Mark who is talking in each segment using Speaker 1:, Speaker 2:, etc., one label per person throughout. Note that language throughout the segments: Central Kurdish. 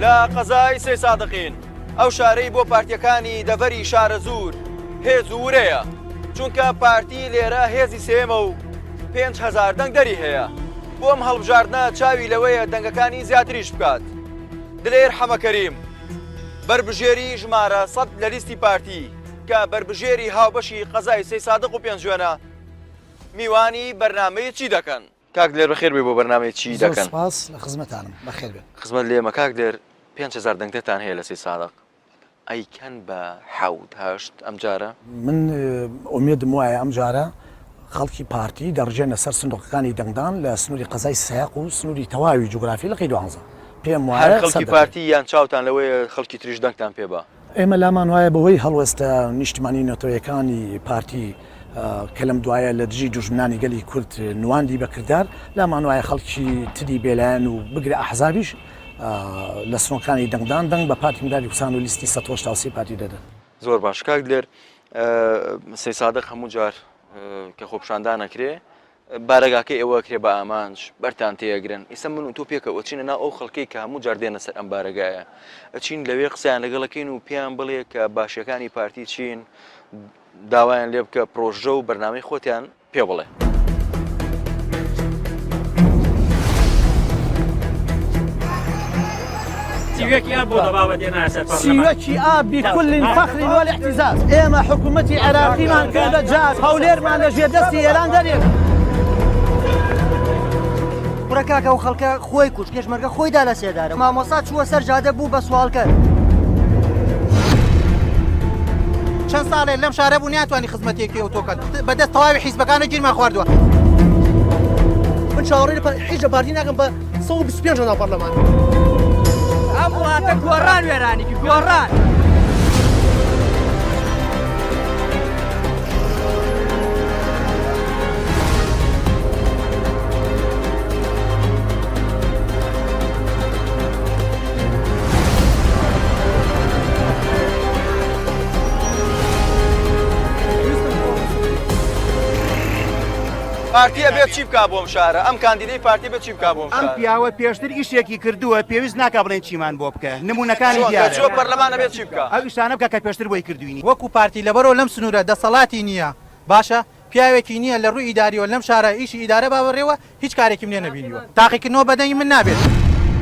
Speaker 1: لا قەزای سێ سادقین ئەو شارەی بۆ پارتیەکانی دەڤەری شارە زوور هێز و ورەیە چونکە پارتی لێرە هێزی سێمە و 5,000 دەنگ دەری هەیە بۆ ئەم هەڵبژاردنە چاوی لەوەیە دەنگەکانی زیاتریش بکات دلێر حەمەکەریم بربژێری ژمارە 100 لە لیستی پارتی کە بربژێری هاوبەشی قەزای سێ سادق و پێنج جوێنە میوانی بەرنامەی چی دەکەن کاک دلێر بەخێر بێ بۆ بەرنامەی چی دەکەن
Speaker 2: سپاس لە خزمەتانم بەخێر بێ
Speaker 1: خزمەت لێمە کاک دلێر 5,000 دەنگتان هەیە لە سێ سادق ئەیکەن بە 7 ئەم جارە
Speaker 2: من ئومێدم وایە ئەم جارە خەڵکی پارتی دەڕژێنە سەر سندوقەکانی دەنگدان لە سنووری قەزای سەیاق و سنووری تەواوی جوگرافی لە قەی 12 پێم وایە
Speaker 1: خەڵکی پارتی یان چاوتان لەوەیە خەڵکی تریش دەنگتان پێ بە
Speaker 2: ئێمە لامان وایە بەوەی هەڵوەستە نیشتمانی نەتۆیەکانی پارتی کە لەم دوایە لە دژی دوژمنانی گەلی کورد نواندی بەکردار لامان وایە خەڵکی تری بێلایەن و بگرە ئەحزابیش لە سنوورەکانی دەنگدان دەنگ بە پارتی مداری کوسان و لیستی 183 پارتی دەدەن
Speaker 1: زۆر باش کاک دلێر سێ سادق هەموو جار کە خۆپشاندان نەکرێ بارەگاکەی ئێوە کرێ بە ئامانج بەرتان تێگرن ئیسە من و تۆ پێکە ئۆچینە ناو ئەو خەڵکەی کە هەموو جار دێنە سەر ئەم بارەگایە ئەچین لەوێ قسەیان لەگەڵەکەین و پێیان بڵێ کە باشیەکانی پارتی چین داوایان لێ بکە پرۆژە و بەرنامەی خۆتیان پێ بڵێ
Speaker 2: سیوەکی ئاب بكل فخر والاعتزاز ئێمە حکوومەتی عێراقیمان کردە جاز هەولێرمان لە ژێر دەستی ئێران دەرێت
Speaker 3: کوڕەکاکە و خەڵکە خۆی کوش کێشمەرگە خۆیدا لە سێدارە مامۆستا چووە سەر جادە بوو بە سوالکە
Speaker 4: چەند ساڵێ لەم شارە بوو ناتوانانی خزمەتێکی ئۆتۆکەت بەدەست تەواوی حیزبەکانە گیرمان خواردووە
Speaker 3: من چاوەڕێی حیزە پارتی ناکەم بە 125 ناو پەرلەمان
Speaker 4: ئەم وڵاتە گۆڕان وێرانێکی گۆڕان
Speaker 1: پارتیە بێت چی بکا بۆم شارە ئەم کاندیدەی پارتی بێت چی بکا بۆم
Speaker 4: ئەم پیاوە پێشتر ئیشێکی کردووە پێویست ناکا بڵێن چیمان بۆ بکە نمونونەکانی دیارە
Speaker 1: چۆ پەرلەمانە بێت چی بکە
Speaker 4: ئەو ئیشانە بکە کە پێشتر بۆی کردوینی وەکو پارتی لەبەرەوە لەم سنوورە دەسەڵاتی نییە باشە پیاوێکی نییە لە ڕووی ئیداریەوە لەم شارە ئیشی ئیدارە باوەڕێوە هیچ کارێکیم لێ نەبینیوە تاقیکردنەوە بەدەنگی من نابێت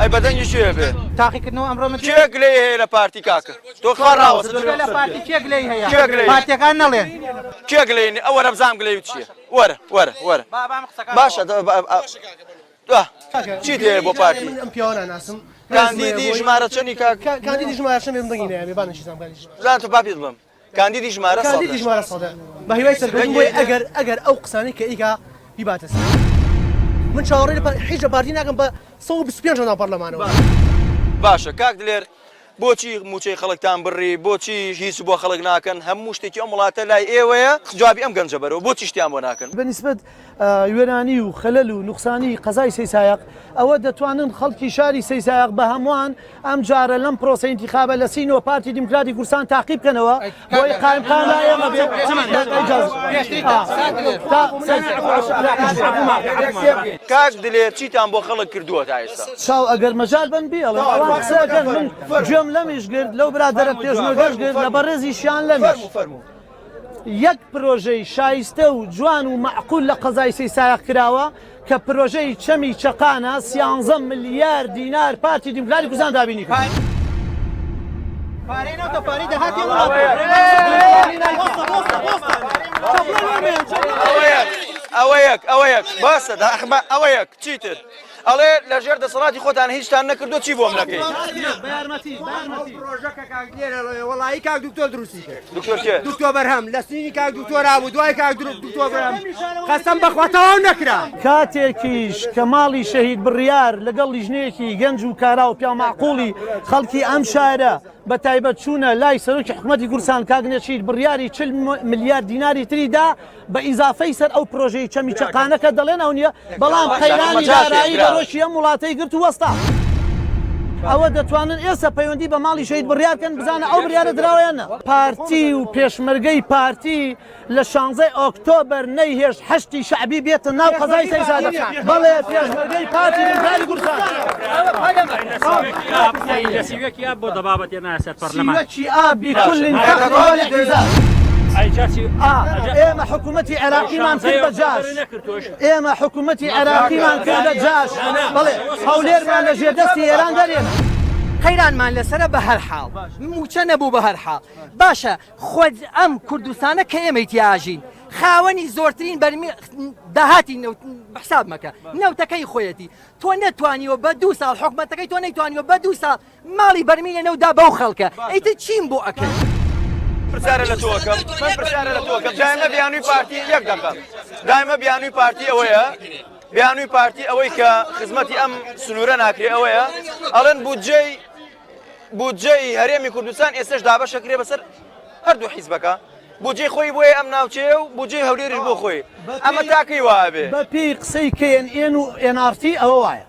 Speaker 1: ئەی بەدەنگی شێ بێت
Speaker 4: تاقیکردنەوە ئەمڕۆ من
Speaker 1: کێک لێ هەیە لە پارتی کاکە تۆ خوا ڕاوەستە
Speaker 4: لە پارتی کێک لێی هەیە
Speaker 1: کێک لێی
Speaker 4: پارتیەکان نەڵێن
Speaker 1: کێک لێنی ئەوە وەرە بزانم گلەی چییە وەرە وەرە وەرە باشە چیت هەیە بۆ پارتی
Speaker 3: ئەم پیاوانە ناسم
Speaker 1: کاندیدی ژمارە چەندی کاک
Speaker 3: کاندیدی ژمارە شەم بێم دەنگینە بانشی زانباریش
Speaker 1: زان تۆ پاپیت بڵم کاندیدی ژمارە
Speaker 3: کاندیدی ژمارە سەدە بە هیوای سەرگەردون ئەگەر ئەو قسانەی کە ئیگا بیباتە من چاوەڕێی حیزە پارتی ناکەم بە 125 ناو پەرلەمانەوە
Speaker 1: باشە کاک دلێر بۆچی موچەی خەڵکتان بڕی بۆچی هیچ بۆ خەڵک ناکەن هەموو شتێکی ئەم وڵاتە لای ئێوەیە جوابی ئەم گەنجە بەرەوە بۆچی شتیان بۆ ناکەن
Speaker 2: بەنسبەت وێرانی و خەلەل و نوقسانی قەزای سەی سایق ئەوە دەتوانن خەڵکی شاری سەی سایق بە هەمووان ئەم جارە لەم پرۆسە ئینتیخابە لە سینەوە پارتی دیموکراتی کوردستان تاقیب بکەنەوە بۆی قایمقان لا ئێمە
Speaker 1: کاک دلێر چیتان بۆ خەڵک کردووە تا ئێستا
Speaker 2: چاو ئەگەر مەجال بن بیڵێ ئەوان قسەکەن من گوێم لەمیش گرت لەو برادەرە پێشمەرگەش گرت لە بەڕێزیشیان لەمیش یەک پرۆژەی شایستە و جوان و معقول لە قەزای سەی سایق کراوە کە پرۆژەی چەمی چەقانە 13 ملیار دینار پارتی دیموکراتی کوردستان دابینی کرد.
Speaker 1: ئەوەیەک باسە ئەوەیەک چیتر ئەڵێ لە ژێر دەسەڵاتی خۆتان هیچتان نەکردو چی بۆم نەکەی
Speaker 4: وڵایی کاک دکتۆر دروستی
Speaker 1: دکتۆر
Speaker 4: دکتۆر بەرهەم لە سینی کاک دکتۆر بوو دوای کاک دکتۆر بەرهەم قەسەم بەخواتەوە نەکرا
Speaker 2: کاتێکیش کە ماڵی شەهید بڕیار لەگەڵ لیژنەیەکی گەنج و کارا و پیا معقوڵی خەڵکی ئەم شارە بە تایبەت چوونە لای سەرۆکی حکوومەتی کوردستان کاک نەشید بڕیاری 40 ملیار دیناری تریدا بە ئیزافەی سەر ئەو پرۆژەی چەمی چەقانەکە دەڵێن ئەو نییە بەڵام قەیرانی دارایی بەڕۆشی ئەم وڵاتەی گرت و وەستا ئەوە دەتوانن ئێستا پەیوەندی بە ماڵی شەهید بڕیار بکەن بزانە ئەو بڕیارە دراوەیانە پارتی و پێشمەرگەی پارتی لە 16 ئۆکتۆبەر نەیهێشت هەشتی شعبی بێتە ناو قەزای سەی سادق بەڵێ پێشمەرگەی پارتی دیموکراتی کوردستان
Speaker 5: سیوەکی بۆ دەبابەت ناسێت پەرلەمان
Speaker 2: سیوەکی ئابی كل ئێمە حکوومەتی عێراقیمان کرد بە جاش ئێمە حکوومەتی عێراقیمان کرد بە جاش بەڵێ هەولێرمان لە ژێردەستی ئێران دەرێن
Speaker 6: قەیرانمان لەسرە بە هەر حاڵ موچە نەبوو بە هەر حاڵ باشە خۆت ئەم کوردستانە کە ئێمەی تیاژین خاوەنی زۆرترین بەرمی داهاتی حساب مەکە نەوتەکەی خۆیەتی تۆ نەتوانیوە بە 2 ساڵ حکومەتەکەی تۆ نەیتوانیوە بە 2 ساڵ ماڵی بەرمینە نەودا بەو خەڵکە ئەیتر چیم بۆ ئەەکەن
Speaker 1: پرسیارە لە تۆکەم من پرسیارە لە تۆکەم دایمە بیانووی پارتی یەک دەقە دایمە بیانووی پارتی ئەوەیە بیانووی پارتی ئەوەی کە خزمەتی ئەم سنوورە ناکرێ ئەوەیە ئەڵێن بودجەی هەرێمی کوردستان ئێستش دابەشەکرێ بەسەر هەردوو حیزبەکە بودجەی خۆی بۆیە ئەم ناوچەیە و بودجەی هەولێریش بۆ خۆی ئەمە تاکەی وابێ
Speaker 2: بە پێی قسەی KNN و NRT ئەوە وایە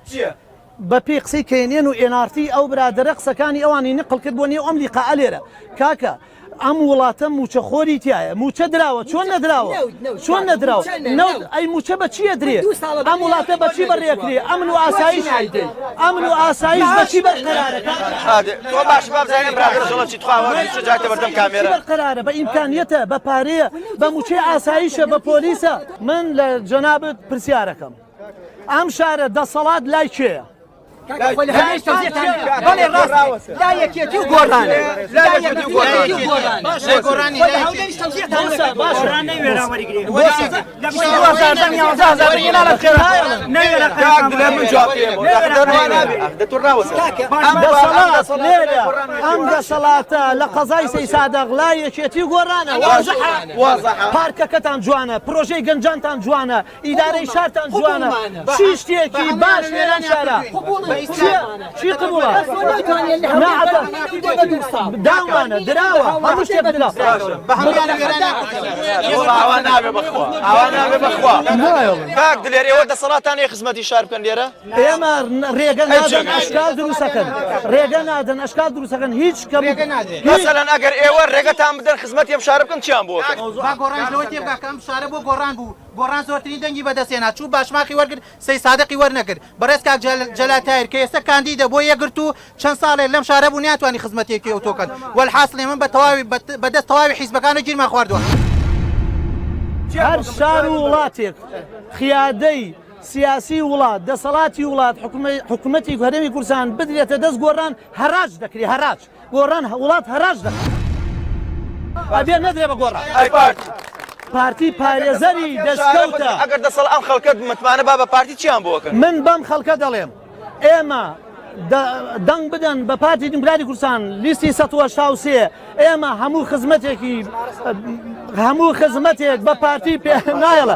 Speaker 2: بە پێی قسەی KNN و NRT ئەو برادرە قسەکانی ئەوانی نقل کرد بۆ نێو ئەم لیقا لێرە کاکە ئەم وڵاتە موچە خۆری تایە موچە دراوە چۆن نەدراوە چۆن نەدراوە ئەی موچە بە چیە درێ ئەم وڵاتە بەچی بەڕێکرێ ئەمن و ئاسایش ئەمن و ئاسایش بەچی بەرقەرارەکە
Speaker 1: تۆ باش بابزانێ برادرەڵەتی توخواوەجاتە بەردەم کامێرە
Speaker 2: بەرقەرارە بە ئیمکانیەتە بە پارەیە بە موچەی ئاسایشە بە پۆلیسە من لە جەنابەت پرسیارەکەم ئەم شارە دەسەڵات لای کێیە
Speaker 6: بەڵێ ڕاست لا یەکێتی و گۆڕانە لا یەکێتی و گۆڕانی
Speaker 2: ئەم دەسەڵاتە لە قەزای سەی سادەق لا یەکێتی و گۆڕانە پارکەکەتان جوانە پرۆژەی گەنجانتان جوانە ئیدارەی شارتان جوانە چی شتێکی باش لێران شارە چی قبوڵە داوانە دراوە هەموو شتێک
Speaker 1: ئەوە نابێ بەخوا ئەوە نابێ بەخوا کاک دلێر ئێوە دەسەڵاتان هەیە خزمەتی شار بکەن لێرە
Speaker 2: ئێمە ڕێگە نادەن ئەشکال دروستەکەن ڕێگە نادەن ئەشکال دروستەکەن هیچ
Speaker 1: مەسەلەن ئەگەر ئێوە ڕێگەتان بدەن خزمەتی ئەم شارە بکەن چیان بۆ
Speaker 4: گۆڕانەوە تێبگا کە ئەم شارە بۆ گۆڕان بوو گۆڕان زۆرترین دەنگی بەدەستێنا چوو باشماقی وەرگرت سەی سادەقی وەرنەگرت بەڕێز کاک جەلاتایر کە ئێستا کاندیدە بۆ یەگرت و چەند ساڵێک لەم شارە بوو ناتوانانی خزمەتێکی ئۆتۆکەن وەلحاصلێ من بەدەست تەواوی حیزبەکان و گیرمان خواردووە
Speaker 2: هەر شار و وڵاتێک خیادەی سیاسی وڵات دەسەڵاتی وڵات حکوومەتی هەرێمی کوردستان بدرێتە دەست گۆڕان هەراج دەکرێت هەراج گۆڕان وڵات هەراج دەکات ئەبێ نەدرێ بە گۆڕان پارتی پارێزەری دەستکەوتە
Speaker 1: ئەگەر دەسەڵ ئەم خەڵکەت متمانە با بە پارتی چیان بۆکەن
Speaker 2: من بەم خەڵکە دەڵێم ئێمە دەنگ بدەن بە پارتی دموکراتی کوردستان لیستی 183 ئێمە هەموو خزمەتێک بە پارتی پێ نایڵە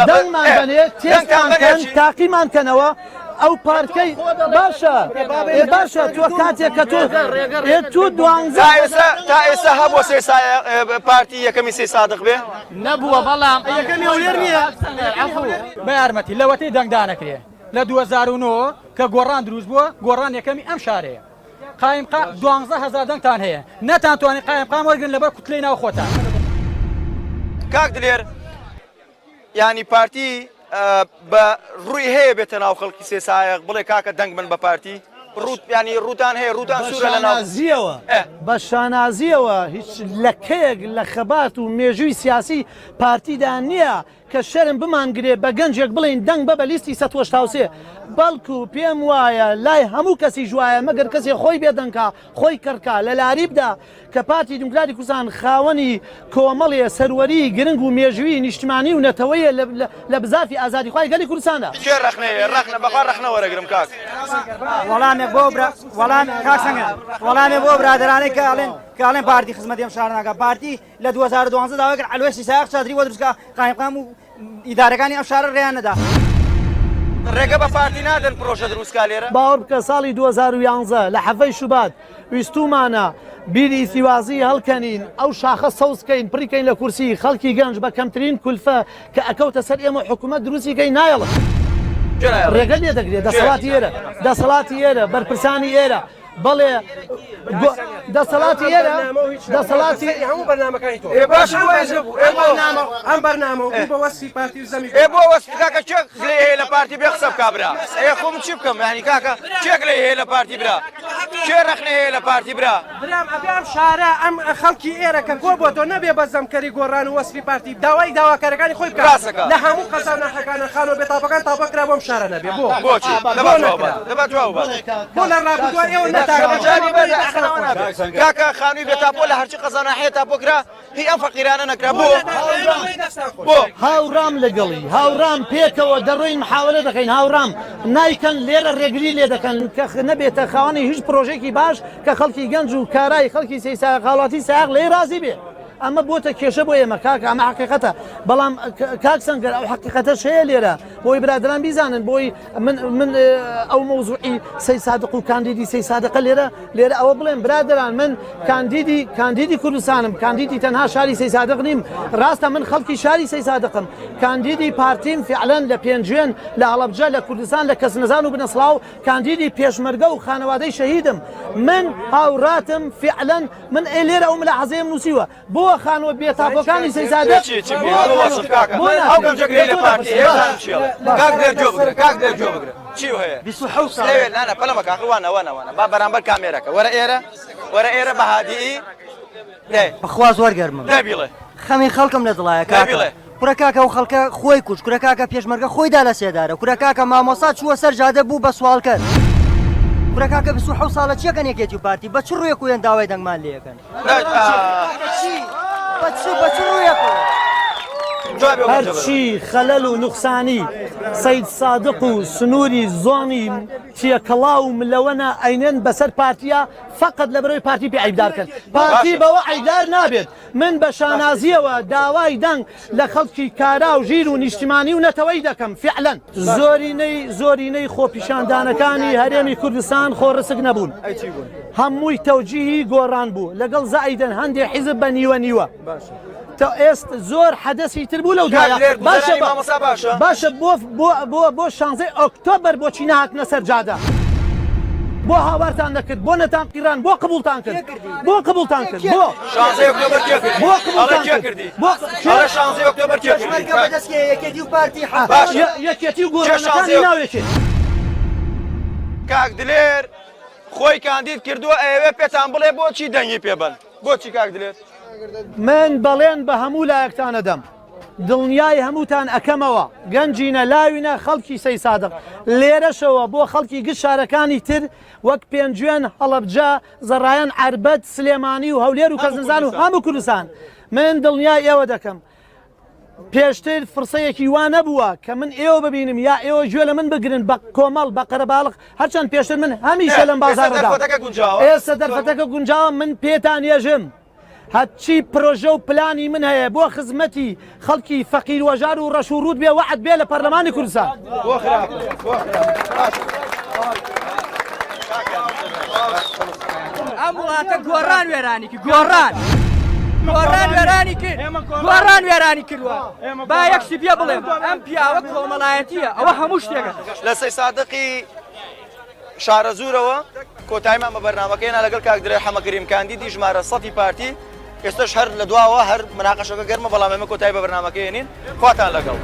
Speaker 2: دەنگمان بنێت تێستان تاقیمان کەنەوە ئەو پارکەی باشە تۆ کاتێک کە تۆ دوانزە
Speaker 1: تا ئێستا هەبووە سێ پارتی یەکەمی سێ سادق بێ
Speaker 5: نەبووە بەڵام یەکەمی ئەولێر نییە بە یارمەتی لەوەتەی دەنگدانەکرێ لە 2009 کە گۆڕان دروست بووە گۆڕان یەکەمی ئەم شارەیە قایم 12,000 دەنگتان هەیە نەتانتوانانی قایم قام وەرگن لەبەر کوتلەی ناو خۆتان
Speaker 1: کاک دلێر ینی پارتی بە ڕووی هەیە بێتە ناو خەڵکی سێ سایق بڵێ کاکە دەنگ من بە پارتی ینی ڕوتان هەیە ڕوتان سوورە لە
Speaker 2: ناوزیەوە بە شانازیەوە هیچ لەکەیەک لە خەبات و مێژووی سیاسی پارتیدا نییە کە شەرم بمانگرێ بە گەنجێک بڵین دەنگ بە لیستی 183 بەڵکو پێم وایە لای هەموو کەسی ژوایە مەگەر کەسێ خۆی بێدەنگکە خۆی کڕکا لە لاریبدا کە پارتی دموکراتی کوردستان خاوەنی کۆمەڵێ سەروەری گرنگ و مێژووی نیشتمانی و نەتەوەیە لە بزافی ئازادی خوای گەلی کوردستانە
Speaker 1: کێ ڕخنە بەخوا ڕخنە وەرەگرم کاک
Speaker 7: وەڵامێک بۆ برادرانەی کاڵێن پارتی خزمەتی ئەم شار ناکە پارتی لە 2012 داواکرد علوێشی سایق چادری بۆ دروستکە قایمقام و ئیدارەکانی ئەم شارە ڕێیان نەدا
Speaker 1: ڕێگە بە پارتی نادەن پرۆژە دروستکە لێرە
Speaker 2: باوەڕ بکە ساڵی 2011 لە حەفەی شوبات ویستومانە بیری سیوازی هەڵکەنین ئەو شاخە سەوزکەین پڕیکەین لە کورسی خەڵکی گەنج بە کەمترین کولفە کە ئەکەوتە سەر ئێمە حکوومەت دروستیکەی نایڵە ڕێگە لێ دەگرێت دەسەڵاتی ئێرە بەرپرسانی ئێرە بەڵێ دەسەڵاتی ئێرە دەسەڵاتی
Speaker 8: هەموو بەرنامەکانی تۆ
Speaker 1: باش
Speaker 8: ئەم بەرنامە بە وەسی پارتی زەمی
Speaker 1: بۆ وەست کاکە چێک لێ هەیە لە پارتی بێ قسە بکا برا خۆم چی بکەم ینی کاکە چێک لێ هەیە لە پارتی برا چێ رەخنە هەیە لە پارتی برا
Speaker 8: برام ئەبێ ئەم شارە ئەم خەڵکی ئێرەکە کۆ بۆ تۆ نەبێ بە زەمکەری گۆڕان و وەسفی پارتی داوای داواکارەکانی خۆی
Speaker 1: ڕاستەکە.
Speaker 8: لە هەموو قەزانەکان خان و بێتاپەکان تاپەکرا بۆم شارە نەبێ بۆ
Speaker 1: بۆچی دەبات جواب
Speaker 8: بۆ لە ڕابردووە ئێوە
Speaker 1: کاکە خانووی بێتاپۆ لە هەرچی قەزانە هەیە تاپۆکرا هی ئەم فەقیرانە نەکرا بۆ
Speaker 2: هاوڕام لەگەڵی هاوڕام پێکەوە دەڕۆین محاولە دەکەین هاوڕام نایکەن لێرە ڕێگری لێ دەکەن کە نەبێتە خاوەنی هیچ پرۆژێکی باش کە خەڵکی گەنج و کارای خەڵکی خاڵاتی ساغ لێ رازی بێ ئەمە بۆتە کێشە بۆ ئێمە کاکە ئەمە حقیقەتە بەڵام کاک سەنگەر ئەو حقیقەتە شەیە لێرە بۆی برادران بیزانن بۆی من ئەو مەوزوعی سەی سادق و کاندیدی سەی سادقە لێرە ئەوە بڵێن برادران من کاندیدی کوردستانم کاندیدی تەنها شاری سەی سادق نیم ڕاستە من خەڵکی شاری سەی سادقم کاندیدی پارتیم فعلەن لە پێنجێن لە هەڵەبجە لە کوردستان لە کەسنەزان و بنەسڵاو کاندیدی پێشمەرگە و خانەوادەی شەهیدم من هاوڕاتم فعلەن من لێرە ئەو ملە حەزەیەم نووسیوە بۆ خانوە بێتاپۆکانی سەی سادق
Speaker 1: چی هەیە نانە پەلەمە کاکە وانە با بەرامبەر کامێرەکە وەرە ئێرە بەهادی
Speaker 6: بەخواز وەرگەرمم
Speaker 1: دەبیڵێ
Speaker 6: خەمی خەڵکم لە دڵایە کاکە کوڕە کاکە و خەڵکە خۆی کوچ کوڕە کاکە پێشمەرگە خۆیدا لە سێدارە کوڕە کاکە مامۆسا چووە سەر جادە بوو بە سوالکەن کوڕە کاکە 27 ساڵە چیەکەن یەکێتی و پارتی بە چ ڕوویەک وێن داوای دەنگمان لێەکەن بە چ ڕوویەک
Speaker 2: هەرچی خەلەل و نوقسانی سەید سادق و سنووری زۆنی تیەکەڵاو ملەوەنە ئەینێن بەسەر پارتیە فقط لە بەرەوەی پارتی پێ عیبدارکەن پارتی بەوە عیبدار نابێت من بە شانازیەوە داوای دەنگ لە خەڵکی کارا و ژیر و نیشتیمانی و نەتەوەی دەکەم فعلەن زۆرینەی خۆپیشاندانەکانی هەرێمی کوردستان خۆڕسک نەبوون هەمووی تەوجیهی گۆڕان بوو لەگەڵ زائیدەن هەندێک حیزب بە نیوە ئێست زۆر حەدەسی تر بوو لەو باشە بۆ 16 ئۆکتۆبر بۆچی نهاتنە سەر جادە بۆ هاوارتان نەکرد بۆ نەتان قیران بۆ قبولتان کرد بۆ قبولتان کرد بۆ یەکێتی و گۆڕانەکانی ناوێکێت
Speaker 1: کاک دلێر خۆی کاندید کردووە ئەوێ پێتان بڵێ بۆچی دەنگی پێبن بۆچی کاک دلێر
Speaker 2: من بەڵێن بە هەموو لایەکتانە دەم دڵنیای هەمووتان ئەەکەمەوە گەنجینە لاوینە خەڵکی سەی سادق لێرەشەوە بۆ خەڵکی گشت شارەکانی تر وەک پێنجوێن هەڵەبجە زەڕایەن عەربەت سلێمانی و هەولێر و کەزنزان و هەموو کوردستان من دڵنیای ئێوە دەکەم پێشتر فرسەیەکی وان نەبووە کە من ئێوە ببینم یا ئێوە گوێ لە من بگرن بە کۆمەڵ بە قەرەباڵق هەرچەند پێشتر من هەمیشە لەم بازارەدا ئێستا دەرفەتەکە گونجاوە من پێتان ێژم هەچی پرۆژە و پلانی من هەیە بۆ خزمەتی خەڵکی فەقیر وەژار و ڕەش و ڕوود بێ وەعد بێ لە پەرلەمانی کوردستان
Speaker 6: ئەم وڵاتە گۆڕان وێرانی کرد گۆڕان وێرانی کردووە با یەکشی پێ بڵێم ئەم پیاوە کۆمەڵایەتیە ئەوە هەموو شتێکە
Speaker 1: لە سەی سادقی شارە زوورەوە کۆتاییمان بە بەرنامەکەینا لەگەڵ کاک درێ حەمەکریم کاندیدی ژمارە 100 پارتی ئێستش هەر لە دواوە هەر مناقەشەکە گەرمە بەڵام ئێمە کۆتایی بە بەرنامەکەی هێنین خواتان لەگەڵ